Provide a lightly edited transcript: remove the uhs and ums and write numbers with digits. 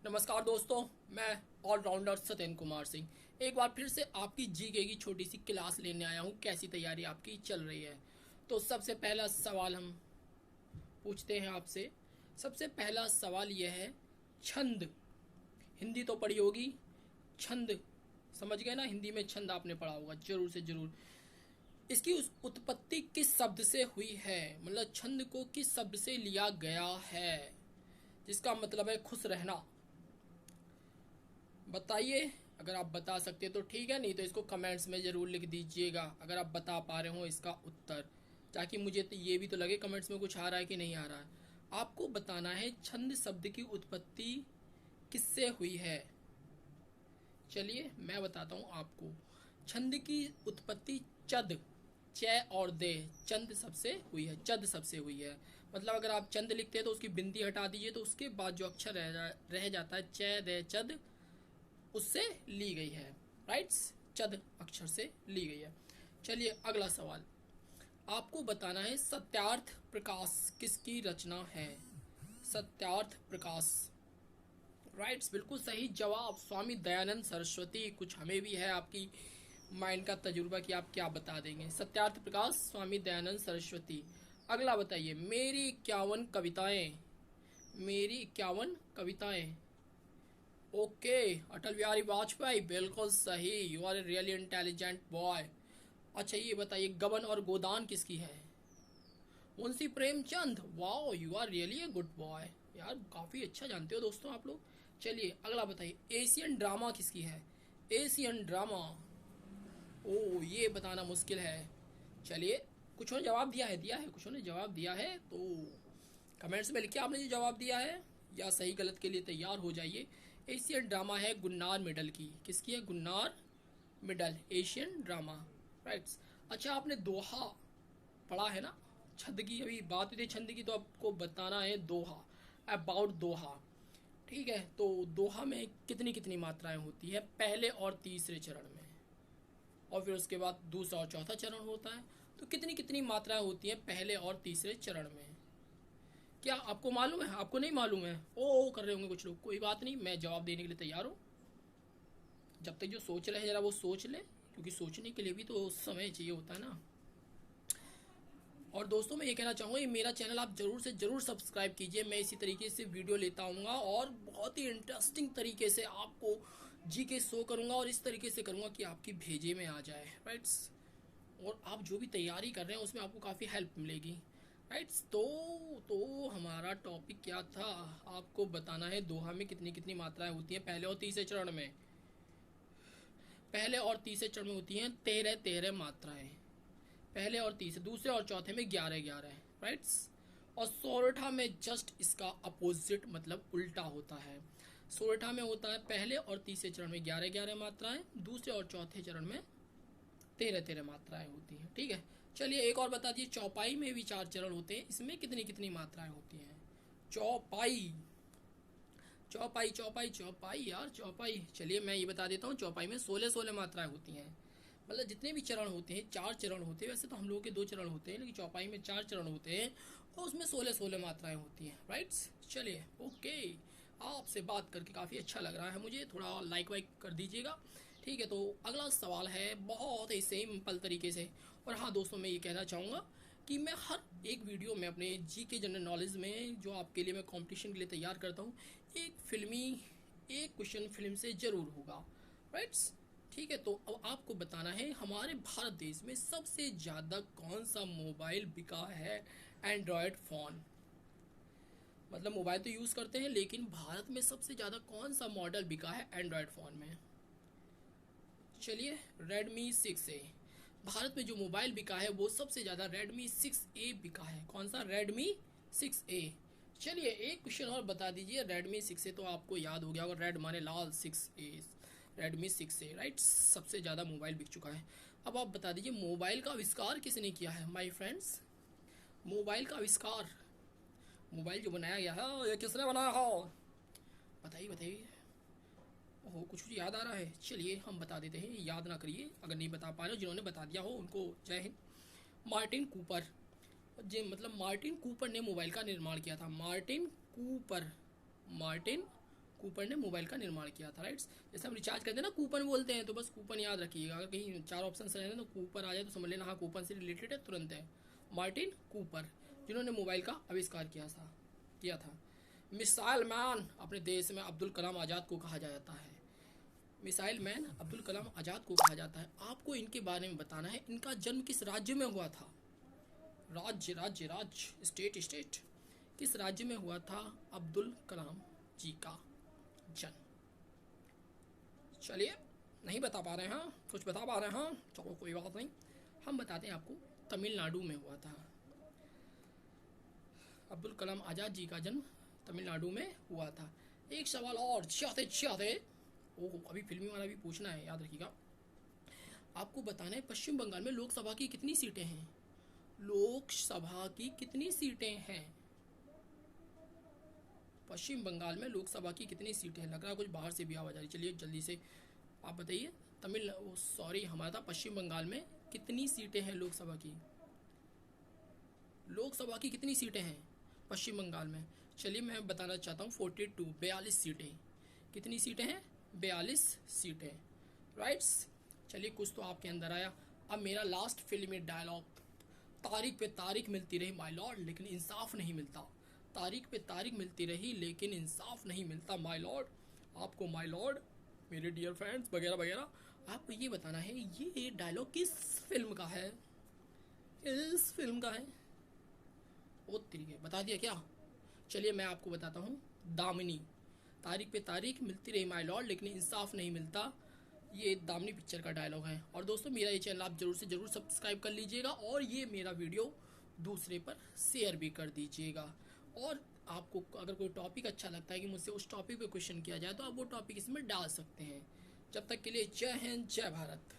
नमस्कार दोस्तों, मैं ऑलराउंडर सत्येंद्र कुमार सिंह एक बार फिर से आपकी जीके की छोटी सी क्लास लेने आया हूँ। कैसी तैयारी आपकी चल रही है? तो सबसे पहला सवाल हम पूछते हैं आपसे। सबसे पहला सवाल यह है, छंद। हिंदी तो पढ़ी होगी, छंद समझ गए ना? हिंदी में छंद आपने पढ़ा होगा जरूर से जरूर। इसकी उस उत्पत्ति किस शब्द से हुई है? मतलब छंद को किस शब्द से लिया गया है, जिसका मतलब है खुश रहना? बताइए। अगर आप बता सकते तो ठीक है, नहीं तो इसको कमेंट्स में ज़रूर लिख दीजिएगा अगर आप बता पा रहे हो इसका उत्तर, ताकि मुझे तो ये भी तो लगे कमेंट्स में कुछ आ रहा है कि नहीं आ रहा है। आपको बताना है छंद शब्द की उत्पत्ति किससे हुई है। चलिए मैं बताता हूँ आपको। छंद की उत्पत्ति चद, च और दे, चंद सबसे हुई है, चद सबसे हुई है। मतलब अगर आप चंद लिखते हैं तो उसकी बिंदी हटा दीजिए, तो उसके बाद जो अक्षर रह जाता है च दे चद, उससे ली गई है। राइट्स, चद अक्षर से ली गई है। चलिए अगला सवाल। आपको बताना है सत्यार्थ प्रकाश किसकी रचना है? सत्यार्थ प्रकाश। राइट्स, बिल्कुल सही जवाब, स्वामी दयानंद सरस्वती। कुछ हमें भी है आपकी माइंड का तजुर्बा कि आप क्या बता देंगे। सत्यार्थ प्रकाश, स्वामी दयानंद सरस्वती। अगला बताइए, मेरी 51 कविताएं। मेरी 51 कविताएं। ओके, अटल बिहारी वाजपेयी, बिल्कुल सही। You are a really intelligent boy. अच्छा ये बताइए, गबन और गोदान किसकी है? Munshi Premchand. Wow, you are really a good boy. यार काफी अच्छा जानते हो दोस्तों आप लोग। चलिए अगला बताइए, एशियन ड्रामा किसकी है? Asian drama. ओ, ये बताना मुश्किल है। चलिए, कुछ ने जवाब दिया है, कुछ ने जवाब दिया है, तो कमेंट्स में लिखिए आपने जो जवाब दिया है, या सही गलत के लिए तैयार हो जाइए। एशियन ड्रामा है गुन्नार मिडल की। किसकी है? Gunnar Myrdal, Asian drama. Rights. अच्छा आपने दोहा पढ़ा है ना? छंद की अभी बात हुई थी, छंद की, तो आपको बताना है दोहा, अबाउट दोहा। ठीक है, तो दोहा में कितनी कितनी मात्राएं होती है पहले और तीसरे चरण में, और फिर उसके बाद दूसरा और चौथा चरण होता है, तो कितनी कितनी मात्राएं होती हैं पहले और तीसरे चरण में? क्या आपको मालूम है? आपको नहीं मालूम है? ओ कर रहे होंगे कुछ लोग। कोई बात नहीं, मैं जवाब देने के लिए तैयार हूँ। जब तक जो सोच रहे हैं जरा वो सोच ले, क्योंकि सोचने के लिए भी तो समय चाहिए होता है ना। और दोस्तों मैं ये कहना चाहूँगा, ये मेरा चैनल आप जरूर से जरूर सब्सक्राइब कीजिए। मैं इसी तरीके से वीडियो लेता आऊँगा और बहुत ही इंटरेस्टिंग तरीके से आपको जी के शो करूँगा, और इस तरीके से करूँगा कि आपकी भेजे में आ जाए। राइट्स, और आप जो भी तैयारी कर रहे हैं उसमें आपको काफ़ी हेल्प मिलेगी। राइट्स, तो हमारा टॉपिक क्या था? आपको बताना है दोहा में कितनी कितनी मात्राएं होती हैं पहले और तीसरे चरण में। पहले और तीसरे चरण में होती हैं 13 13 मात्राएं। पहले और तीसरे, दूसरे और चौथे में 11 11। राइट्स, और सोरठा में जस्ट इसका अपोजिट, मतलब उल्टा होता है। सोरठा में होता है पहले और तीसरे चरण में 11 11 मात्राएं, दूसरे और चौथे चरण में 13 13 मात्राएं होती हैं। ठीक है, चलिए एक और बता दिए, चौपाई में भी 4 चरण होते हैं, इसमें कितनी कितनी मात्राएं होती हैं? चौपाई, चौपाई चौपाई चौपाई यार, चौपाई। चलिए मैं ये बता देता हूँ, चौपाई में 16 16 मात्राएं होती हैं। मतलब जितने भी चरण होते हैं, 4 चरण होते हैं। वैसे तो हम लोगों के 2 चरण होते हैं, लेकिन चौपाई में 4 चरण होते हैं, और उसमें 16 16 मात्राएं होती हैं। राइट्स, चलिए ओके। आपसे बात करके काफ़ी अच्छा लग रहा है मुझे, थोड़ा लाइक वाइक कर दीजिएगा। ठीक है, तो अगला सवाल है बहुत ही सिंपल तरीके से। और हाँ दोस्तों, मैं ये कहना चाहूँगा कि मैं हर एक वीडियो में अपने जी के जनरल नॉलेज में जो आपके लिए मैं कंपटीशन के लिए तैयार करता हूँ, एक क्वेश्चन फिल्म से जरूर होगा। राइट्स, ठीक है, तो अब आपको बताना है हमारे भारत देश में सबसे ज़्यादा कौन सा मोबाइल बिका है? Android phone. मतलब मोबाइल तो यूज़ करते हैं, लेकिन भारत में सबसे ज़्यादा कौन सा मॉडल बिका है एंड्रॉयड फ़ोन में? चलिए, रेडमी 6A। भारत में जो मोबाइल बिका है वो सबसे ज़्यादा रेडमी 6A बिका है। कौन सा? Redmi 6A। चलिए एक क्वेश्चन और बता दीजिए, रेडमी 6A तो आपको याद हो गया होगा, रेड माने लाल, 6A, रेडमी 6A। राइट, सबसे ज़्यादा मोबाइल बिक चुका है। अब आप बता दीजिए, मोबाइल का आविष्कार किसने किया है माय फ्रेंड्स? मोबाइल का आविष्कार, मोबाइल जो बनाया गया है ये किसने बनाया है? बताइए बताइए। ओहो, कुछ याद आ रहा है? चलिए हम बता देते हैं, याद ना करिए अगर नहीं बता पा रहे हो। जिन्होंने बता दिया हो उनको जय हिंद। Martin Cooper. जी, मतलब मार्टिन कूपर ने मोबाइल का निर्माण किया था। मार्टिन कूपर, मार्टिन कूपर ने मोबाइल का निर्माण किया था। राइट्स, जैसे हम रिचार्ज करते हैं ना कूपन बोलते हैं, तो बस कूपन याद रखिएगा। अगर कहीं 4 ऑप्शन रहे ना तो कूपर आ जाए तो समझ लेना हाँ कूपन से रिलेटेड है, तुरंत है। मार्टिन कूपर, जिन्होंने मोबाइल का आविष्कार किया था। मिसाइल मैन अपने देश में अब्दुल कलाम आज़ाद को कहा जाता है। मिसाइल मैन अब्दुल कलाम आज़ाद को कहा जाता है। आपको इनके बारे में बताना है, इनका जन्म किस राज्य में हुआ था। राज्य, स्टेट, किस राज्य में हुआ था अब्दुल कलाम जी का जन्म। चलिए, नहीं बता पा रहे हैं, कुछ बता पा रहे हैं, चलो कोई बात नहीं, हम बताते हैं आपको। तमिलनाडु में हुआ था। अब्दुल कलाम आज़ाद जी का जन्म तमिलनाडु में हुआ था। एक सवाल और, चाहते ओह अभी फिल्मी वाला भी पूछना है, याद रखिएगा। आपको बताना है पश्चिम बंगाल में लोकसभा की कितनी सीटें हैं। लोकसभा की कितनी सीटें हैं। पश्चिम बंगाल में लोकसभा की कितनी सीटें हैं। लग रहा है कुछ बाहर से भी आवाज आ रही। चलिए जल्दी से आप बताइए। हमारा था पश्चिम बंगाल में कितनी सीटें हैं लोकसभा की। लोकसभा की कितनी सीटें हैं पश्चिम बंगाल में। चलिए मैं बताना चाहता हूँ 42 सीटें। कितनी सीटें हैं? 42 सीटें। राइट्स, चलिए कुछ तो आपके अंदर आया। अब मेरा लास्ट फिल्मी डायलॉग। तारीख पे तारीख मिलती रही माय लॉर्ड, लेकिन इंसाफ नहीं मिलता। तारीख पे तारीख मिलती रही लेकिन इंसाफ नहीं मिलता माय लॉर्ड। आपको माय लॉर्ड, मेरे डियर फ्रेंड्स वगैरह वगैरह, आपको ये बताना है ये डायलॉग किस फिल्म का है। इस फिल्म का है। ओ तरीके बता दिया क्या। चलिए मैं आपको बताता हूँ, दामिनी। तारीख पे तारीख मिलती रही माय लॉर्ड लेकिन इंसाफ नहीं मिलता, ये दामिनी पिक्चर का डायलॉग है। और दोस्तों मेरा ये चैनल आप जरूर से जरूर सब्सक्राइब कर लीजिएगा और ये मेरा वीडियो दूसरे पर शेयर भी कर दीजिएगा। और आपको अगर कोई टॉपिक अच्छा लगता है कि मुझसे उस टॉपिक पे क्वेश्चन किया जाए तो आप वो टॉपिक इसमें डाल सकते हैं। जब तक के लिए जय हिंद, जय भारत।